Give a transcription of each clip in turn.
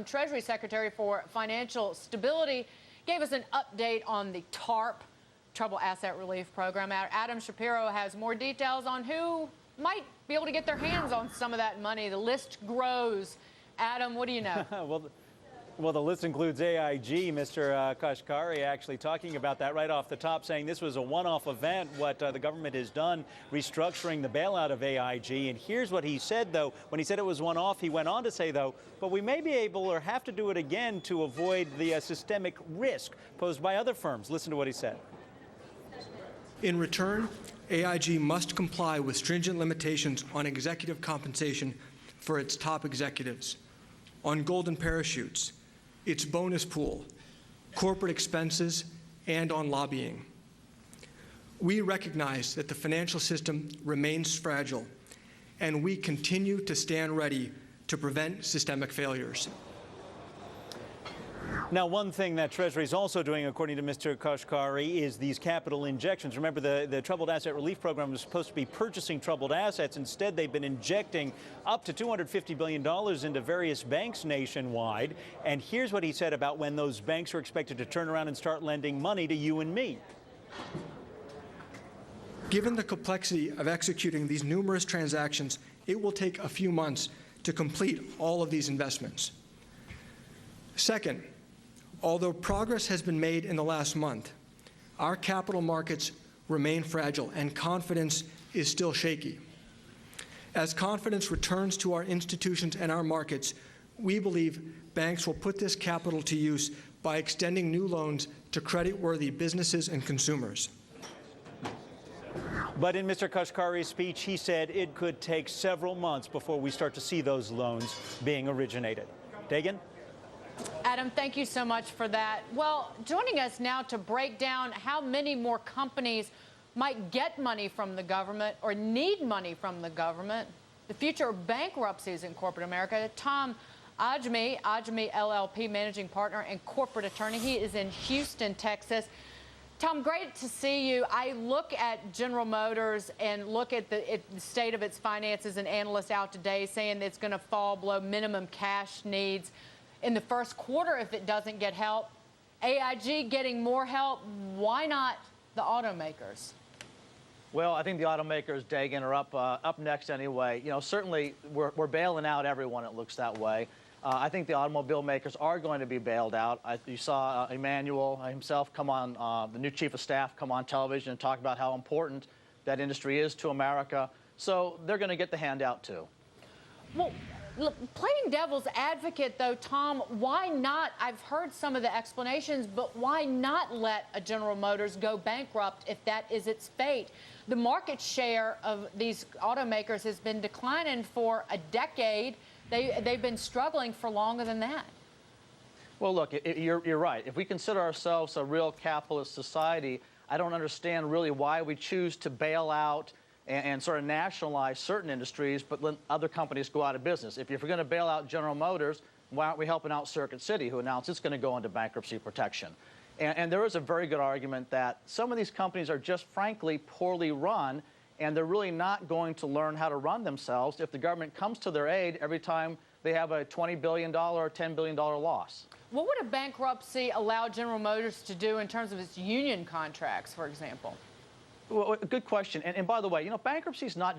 Treasury Secretary for Financial Stability, gave us an update on the TARP, Troubled Asset Relief Program. Adam Shapiro has more details on who might be able to get their hands on some of that money. The list grows. Adam, what do you know? Well, the list includes AIG. Mr. Kashkari actually talking about that right off the top, saying this was a one-off event, what the government has done, restructuring the bailout of AIG. And here's what he said, though. When he said it was one-off, he went on to say, though, but we may be able or have to do it again to avoid the systemic risk posed by other firms. Listen to what he said. In return, AIG must comply with stringent limitations on executive compensation for its top executives, on golden parachutes, its bonus pool, corporate expenses, and on lobbying. We recognize that the financial system remains fragile, and we continue to stand ready to prevent systemic failures. Now, one thing that Treasury is also doing, according to Mr. Kashkari, is these capital injections. Remember, the Troubled Asset Relief Program was supposed to be purchasing troubled assets. Instead, they've been injecting up to $250 billion into various banks nationwide. And here's what he said about when those banks are expected to turn around and start lending money to you and me. Given the complexity of executing these numerous transactions, it will take a few months to complete all of these investments. Second, although progress has been made in the last month, our capital markets remain fragile and confidence is still shaky. As confidence returns to our institutions and our markets, we believe banks will put this capital to use by extending new loans to credit-worthy businesses and consumers. But in Mr. Kashkari's speech, he said it could take several months before we start to see those loans being originated. Dagan? Adam, thank you so much for that. Well, joining us now to break down how many more companies might get money from the government or need money from the government, the future of bankruptcies in corporate America, Tom Ajamie, Ajamie LLP Managing Partner and Corporate Attorney. He is in Houston, Texas. Tom, great to see you. I look at General Motors and look at the state of its finances, and analysts out today saying that it's going to fall below minimum cash needs in the first quarter if it doesn't get help. AIG getting more help. Why not the automakers? Well, I think the automakers, Dagan, are up next anyway. You know, certainly we're bailing out everyone, it looks that way. I think the automobile makers are going to be bailed out. You saw Emmanuel himself come on, the new chief of staff, come on television and talk about how important that industry is to America. So they're going to get the handout too. Well, look, playing devil's advocate, though, Tom, why not? I've heard some of the explanations, but why not let a General Motors go bankrupt if that is its fate? The market share of these automakers has been declining for a decade. They've been struggling for longer than that. Well, look, you're right. If we consider ourselves a real capitalist society, I don't understand really why we choose to bail out and sort of nationalize certain industries, but let other companies go out of business. If you're going to bail out General Motors, why aren't we helping out Circuit City, who announced it's going to go into bankruptcy protection? And there is a very good argument that some of these companies are just frankly poorly run, and they're really not going to learn how to run themselves if the government comes to their aid every time they have a $20 billion or $10 billion loss. What would a bankruptcy allow General Motors to do in terms of its union contracts, for example? Well, good question. And by the way, you know, bankruptcy is not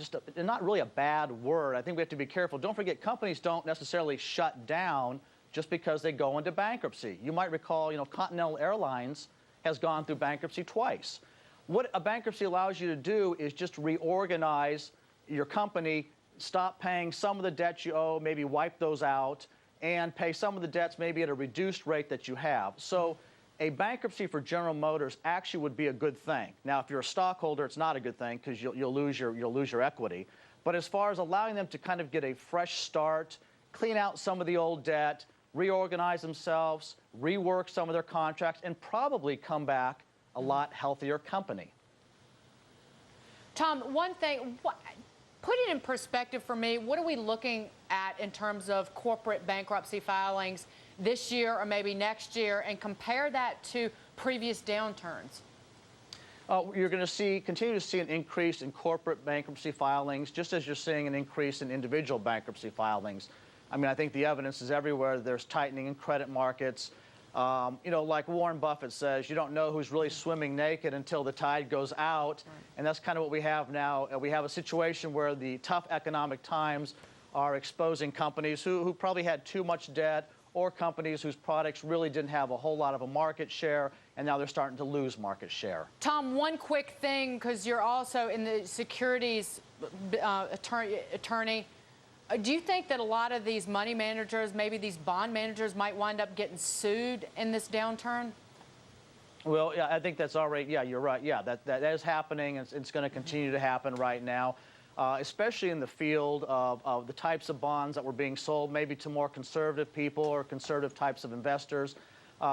really a bad word. I think we have to be careful. Don't forget, companies don't necessarily shut down just because they go into bankruptcy. You might recall, you know, Continental Airlines has gone through bankruptcy twice. What a bankruptcy allows you to do is just reorganize your company, stop paying some of the debts you owe, maybe wipe those out, and pay some of the debts maybe at a reduced rate that you have. So a bankruptcy for General Motors actually would be a good thing. Now, if you're a stockholder, it's not a good thing because you'll lose your equity. But as far as allowing them to kind of get a fresh start, clean out some of the old debt, reorganize themselves, rework some of their contracts, and probably come back a lot healthier company. Tom, one thing, put it in perspective for me, what are we looking at in terms of corporate bankruptcy filings this year or maybe next year, and compare that to previous downturns? You're going to continue to see an increase in corporate bankruptcy filings, just as you're seeing an increase in individual bankruptcy filings. I mean, I think the evidence is everywhere. There's tightening in credit markets. You know, like Warren Buffett says, you don't know who's really swimming naked until the tide goes out. Right. And that's kind of what we have now. We have a situation where the tough economic times are exposing companies who probably had too much debt, or companies whose products really didn't have a whole lot of a market share, and now they're starting to lose market share. Tom, one quick thing, because you're also in the securities attorney. Do you think that a lot of these money managers, maybe these bond managers, might wind up getting sued in this downturn? Well, yeah, I think that's already, yeah, you're right. Yeah, that is happening. It's going to continue to happen right now, especially in the field of the types of bonds that were being sold, maybe to more conservative people or conservative types of investors.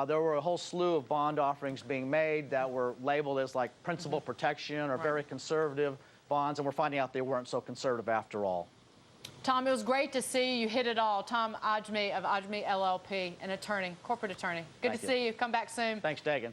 There were a whole slew of bond offerings being made that were labeled as like principal protection or very conservative bonds, and we're finding out they weren't so conservative after all. Tom, it was great to see you. You hit it all. Tom Ajamie of Ajamie LLP, an attorney, corporate attorney. Good to see you. Come back soon. Thanks, Dagan.